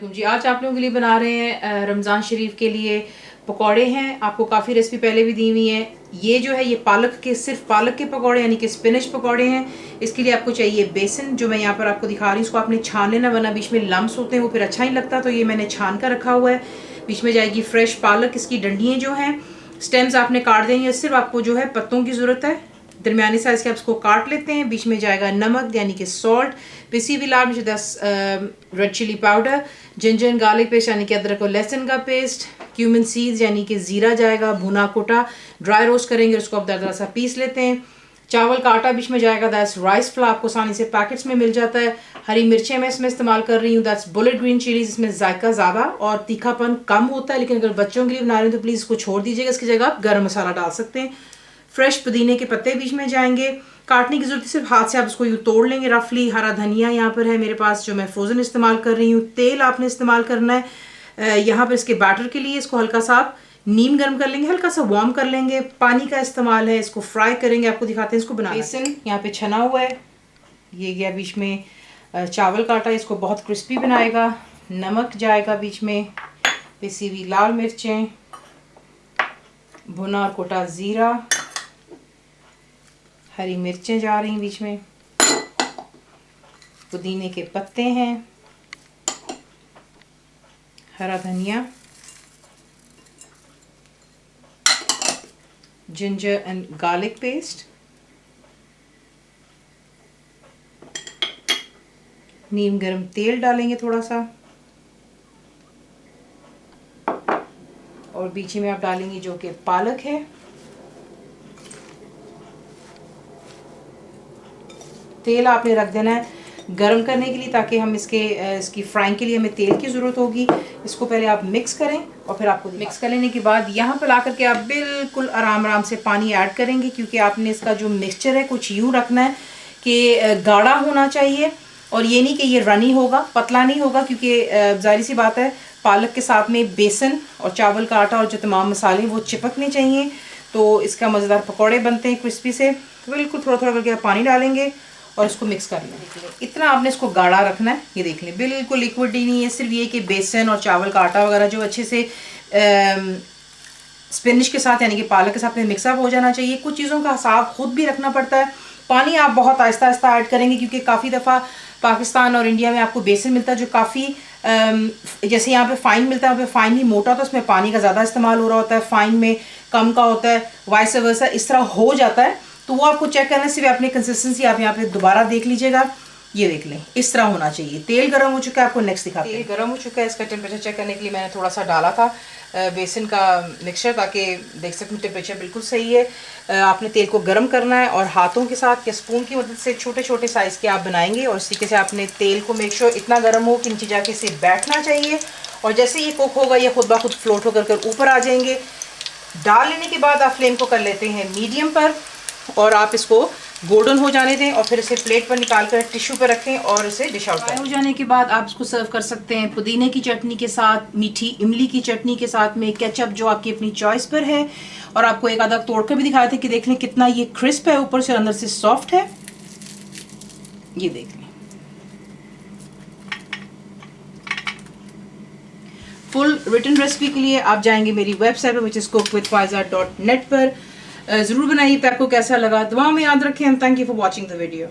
अस्सलाम जी। आज आप लोगों के लिए बना रहे हैं रमज़ान शरीफ के लिए पकौड़े हैं। आपको काफ़ी रेसिपी पहले भी दी हुई है। ये जो है ये पालक के, सिर्फ पालक के पकौड़े यानी कि स्पिनच पकौड़े हैं। इसके लिए आपको चाहिए बेसन, जो मैं यहाँ पर आपको दिखा रही हूँ। इसको आपने छान लेना, वरना बीच में लम्स होते हैं, वो फिर अच्छा नहीं लगता। तो ये मैंने छान कर रखा हुआ है। बीच में जाएगी फ्रेश पालक, इसकी डंडियाँ जो हैं, स्टेम्स आपने काट देंगे। सिर्फ आपको जो है पत्तों की ज़रूरत है। दरमियानी साइज़ के आप इसको काट लेते हैं। बीच में जाएगा नमक यानी कि सॉल्ट, पिसी हुई लाल मिर्च 10, red chilli powder, ginger and garlic paste यानी कि अदरक और लहसुन का पेस्ट, क्यूमिन सीड्स यानी कि ज़ीरा जाएगा, भुना कोटा ड्राई रोस्ट करेंगे, उसको आप दरदरा सा पीस लेते हैं। चावल का आटा बीच में जाएगा, दैट्स राइस फ्लावर, आपको आसानी से पैकेट्स में मिल जाता है। हरी मिर्चें मैं इसमें इस्तेमाल कर रही हूँ, दैट्स बुलेट ग्रीन चिलीज। इसमें जायका ज़्यादा और तीखापन कम होता है, लेकिन अगर बच्चों के लिए बना रहे हैं तो प्लीज़ इसको छोड़ दीजिएगा। इसकी जगह आप गर्म मसाला डाल सकते हैं। फ्रेश पुदीने के पत्ते बीच में जाएंगे। काटने की जरूरत सिर्फ हाथ से आप इसको यूँ तोड़ लेंगे रफली। हरा धनिया यहाँ पर है मेरे पास, जो मैं फ्रोज़न इस्तेमाल कर रही हूँ। तेल आपने इस्तेमाल करना है यहाँ पर इसके बैटर के लिए। इसको हल्का सा आप नीम गर्म कर लेंगे, हल्का सा वार्म कर लेंगे। पानी का इस्तेमाल है, इसको फ्राई करेंगे। आपको दिखाते हैं इसको बनाना। बेसन यहाँ पे छना हुआ है, ये गया बीच में चावल का आटा, इसको बहुत क्रिस्पी बनाएगा। नमक जाएगा बीच में, पिसी हुई लाल मिर्चें, भुना और कोटा ज़ीरा, हरी मिर्चें जा रही हैं बीच में, पुदीने के पत्ते हैं, हरा धनिया, जिंजर एंड गार्लिक पेस्ट, नीम गरम तेल डालेंगे थोड़ा सा, और बीच में आप डालेंगे जो कि पालक है। तेल आपने रख देना है गरम करने के लिए, ताकि हम इसकी फ्राइंग के लिए हमें तेल की ज़रूरत होगी। इसको पहले आप मिक्स करें और फिर आपको मिक्स कर लेने के बाद यहाँ पर ला करके आप बिल्कुल आराम आराम से पानी ऐड करेंगे, क्योंकि आपने इसका जो मिक्सचर है कुछ यूँ रखना है कि गाढ़ा होना चाहिए, और ये नहीं कि ये रनी होगा, पतला नहीं होगा, क्योंकि जाहिर सी बात है पालक के साथ में बेसन और चावल का आटा और जो तमाम मसाले वो चिपकने चाहिए, तो इसका मज़ेदार पकौड़े बनते हैं क्रिस्पी से। तो बिल्कुल थोड़ा थोड़ा करके आप पानी डालेंगे और इसको मिक्स कर लें। इतना आपने इसको गाढ़ा रखना है। ये देख लें बिल्कुल लिक्विड ही नहीं है, सिर्फ ये कि बेसन और चावल का आटा वगैरह जो अच्छे से स्पिनच के साथ यानी कि पालक के साथ में मिक्सअप हो जाना चाहिए। कुछ चीज़ों का हिसाब खुद भी रखना पड़ता है। पानी आप बहुत आहिस्ता आहिस्ता ऐड करेंगे, क्योंकि काफ़ी दफ़ा पाकिस्तान और इंडिया में आपको बेसन मिलता है जो काफ़ी जैसे यहाँ पे फाइन मिलता है, वहाँ पे फाइन ही मोटा होता है, उसमें पानी का ज़्यादा इस्तेमाल हो रहा होता है, फाइन में कम का होता है, वाइस वर्सा इस तरह हो जाता है। तो वो आपको चेक करना है, सिर्फ अपनी कंसिस्टेंसी आप यहाँ पे दोबारा देख लीजिएगा। ये देख लें इस तरह होना चाहिए। तेल गर्म हो चुका है, आपको नेक्स्ट दिखाते हैं। तेल गर्म हो चुका है, इसका टेम्परेचर चेक करने के लिए मैंने थोड़ा सा डाला था बेसन का मिक्सचर, ताकि देख सकूँ टेम्परेचर बिल्कुल सही है। आपने तेल को गर्म करना है और हाथों के साथ या स्पून की मदद से छोटे छोटे साइज़ के आप बनाएंगे, और इस तरीके से आपने तेल को मेक श्योर इतना गर्म हो कि नीचे जाके इसे बैठना चाहिए, और जैसे ये कुक होगा ये खुद ब खुद फ्लोट होकर ऊपर आ जाएंगे। डाल लेने के बाद आप फ्लेम को कर लेते हैं मीडियम पर, और आप इसको गोल्डन हो जाने दें, और फिर इसे प्लेट पर निकाल कर टिश्यू पर रखें और इसे डिश आउट करें। हो जाने के बाद आप इसको सर्व कर सकते हैं पुदीने की चटनी के साथ, मीठी इमली की चटनी के साथ में, केचप जो आपकी अपनी चॉइस पर है। और आपको एक आधा तोड़ कर भी दिखाए थे कि देख लें कितना ये क्रिस्प है, ऊपर से अंदर से सॉफ्ट है। ये देख लें। फुल रिटन रेसिपी के लिए आप जाएंगे मेरी वेबसाइट पर, विच इज़ cookWithFaiza.net पर। ज़रूर बनाइए। आपको कैसा लगा दुआ में याद रखें। And thank you for watching the video.